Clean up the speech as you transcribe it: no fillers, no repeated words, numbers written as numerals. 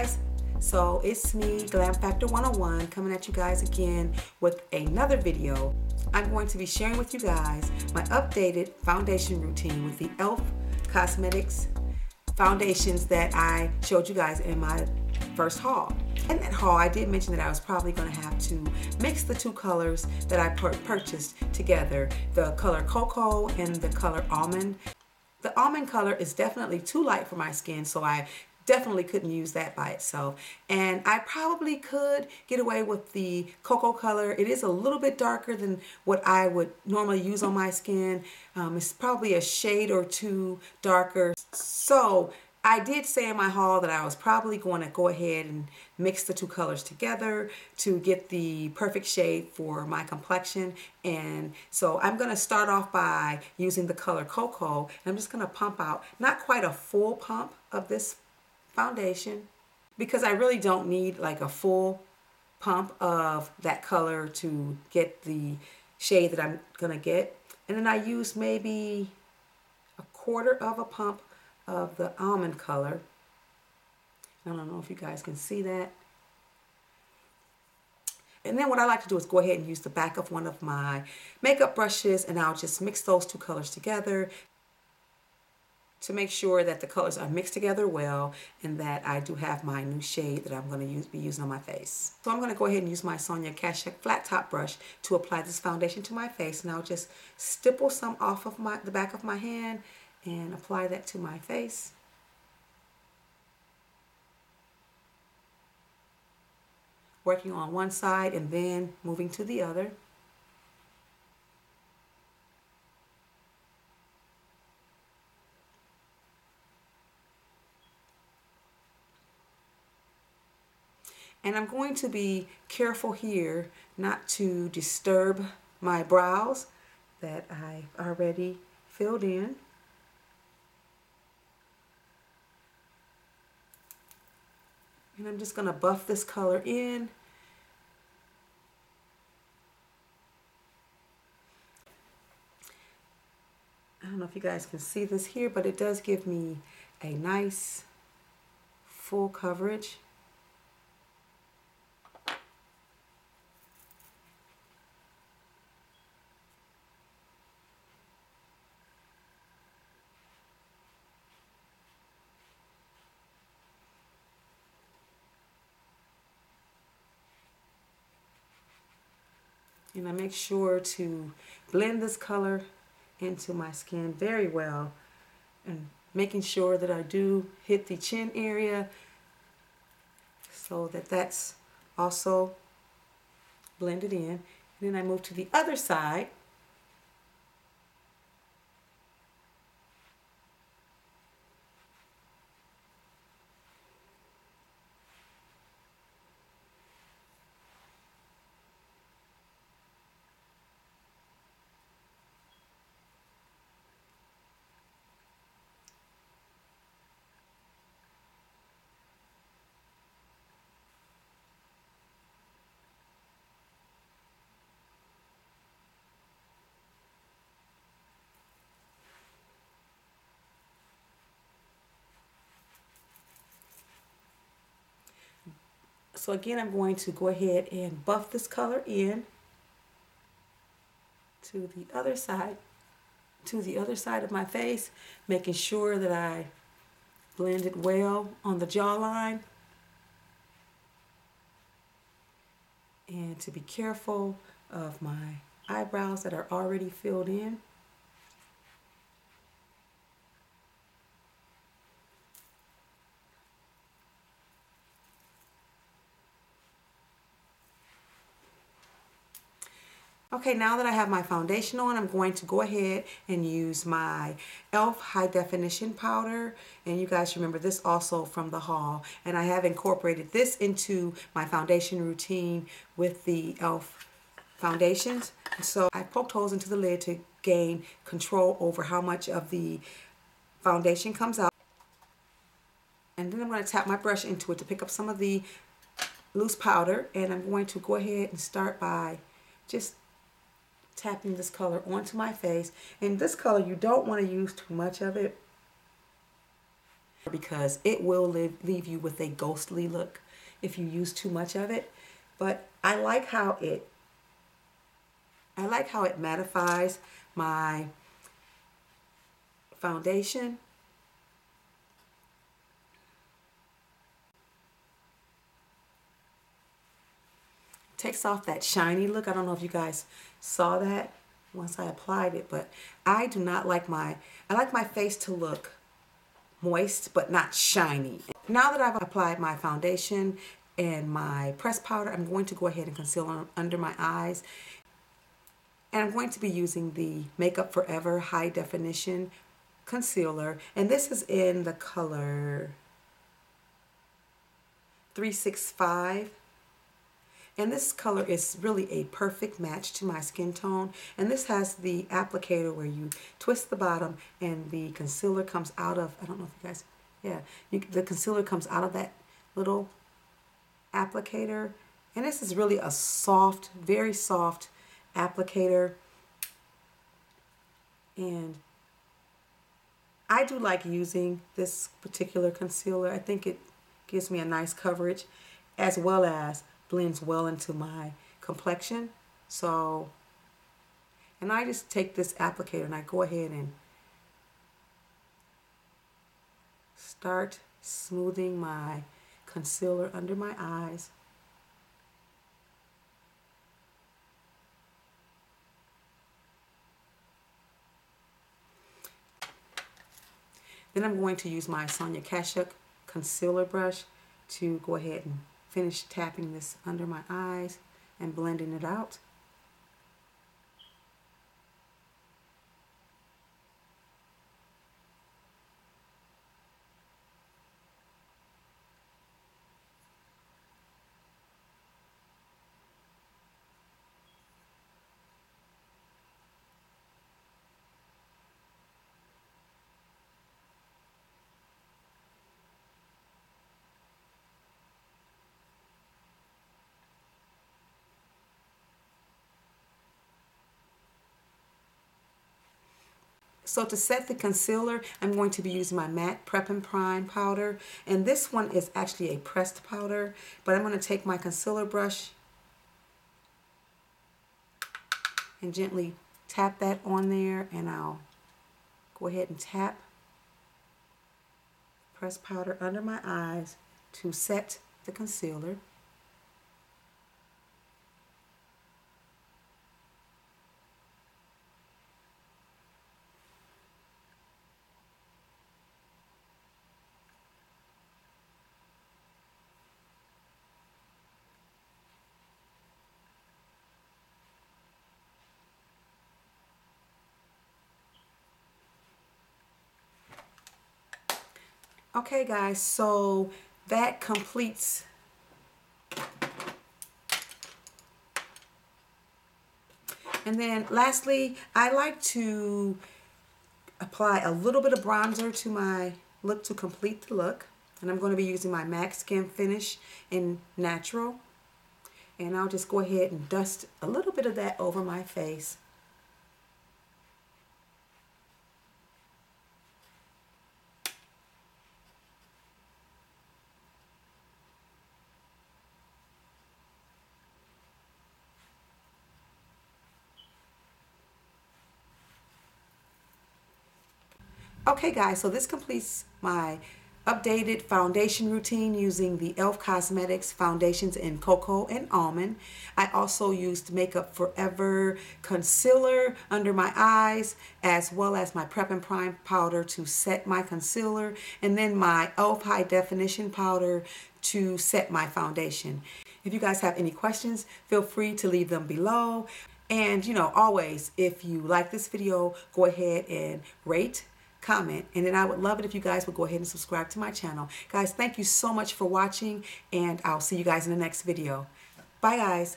guys, so it's me, Glam Factor 101, coming at you guys again with another video. I'm going to be sharing with you guys my updated foundation routine with the e.l.f. Cosmetics foundations that I showed you guys in my first haul. In that haul, I did mention that I was probably going to have to mix the two colors that I purchased together, the color Cocoa and the color Almond. The almond color is definitely too light for my skin, so I definitely couldn't use that by itself. And I probably could get away with the cocoa color. It is a little bit darker than what I would normally use on my skin. It's probably a shade or two darker. So I did say in my haul that I was probably going to go ahead and mix the two colors together to get the perfect shade for my complexion. And so I'm going to start off by using the color Cocoa. And I'm just going to pump out not quite a full pump of this foundation, because I really don't need like a full pump of that color to get the shade that I'm going to get. And then I use maybe a quarter of a pump of the almond color. I don't know if you guys can see that. And then what I like to do is go ahead and use the back of one of my makeup brushes, and I'll just mix those two colors together to make sure that the colors are mixed together well and that I do have my new shade that I'm going to be using on my face. So I'm going to go ahead and use my Sonia Kashuk flat top brush to apply this foundation to my face, and I'll just stipple some off of the back of my hand and apply that to my face. Working on one side and then moving to the other. And I'm going to be careful here not to disturb my brows that I already filled in. And I'm just going to buff this color in. I don't know if you guys can see this here, but it does give me a nice full coverage. And I make sure to blend this color into my skin very well, and making sure that I do hit the chin area so that that's also blended in. And then I move to the other side. So again, I'm going to go ahead and buff this color in to the other side of my face, making sure that I blend it well on the jawline, and to be careful of my eyebrows that are already filled in. Okay, now that I have my foundation on, I'm going to go ahead and use my e.l.f. High Definition Powder. And you guys remember this also from the haul. And I have incorporated this into my foundation routine with the e.l.f. foundations. And so I poked holes into the lid to gain control over how much of the foundation comes out. And then I'm going to tap my brush into it to pick up some of the loose powder. And I'm going to go ahead and start by just tapping this color onto my face. And this color, you don't want to use too much of it, because it will leave you with a ghostly look if you use too much of it. But I like how it mattifies my foundation. Takes off that shiny look. I don't know if you guys saw that once I applied it, but I do not like I like my face to look moist but not shiny. Now that I've applied my foundation and my pressed powder, I'm going to go ahead and conceal under my eyes. And I'm going to be using the Makeup Forever High Definition Concealer. And this is in the color 365. And this color is really a perfect match to my skin tone. And this has the applicator where you twist the bottom and the concealer comes out of, I don't know if you guys, yeah, the concealer comes out of that little applicator. And this is really a soft, very soft applicator. And I do like using this particular concealer. I think it gives me a nice coverage as well as blends well into my complexion. So, and I just take this applicator and I go ahead and start smoothing my concealer under my eyes. Then I'm going to use my Sonia Kashuk concealer brush to go ahead and finish tapping this under my eyes and blending it out. So to set the concealer, I'm going to be using my matte Prep and Prime powder. And this one is actually a pressed powder. But I'm going to take my concealer brush and gently tap that on there. And I'll go ahead and tap pressed powder under my eyes to set the concealer. Okay guys, so that completes and then lastly, I like to apply a little bit of bronzer to my look to complete the look. And I'm going to be using my MAC Skin Finish in Natural. And I'll just go ahead and dust a little bit of that over my face. Okay guys, so this completes my updated foundation routine using the e.l.f. Cosmetics foundations in Cocoa and Almond. I also used Makeup Forever concealer under my eyes as well as my Prep and Prime powder to set my concealer, and then my e.l.f. High Definition powder to set my foundation. If you guys have any questions, feel free to leave them below. And you know, always, if you like this video, go ahead and rate, comment, and then I would love it if you guys would go ahead and subscribe to my channel. Guys, thank you so much for watching, and I'll see you guys in the next video. Bye guys.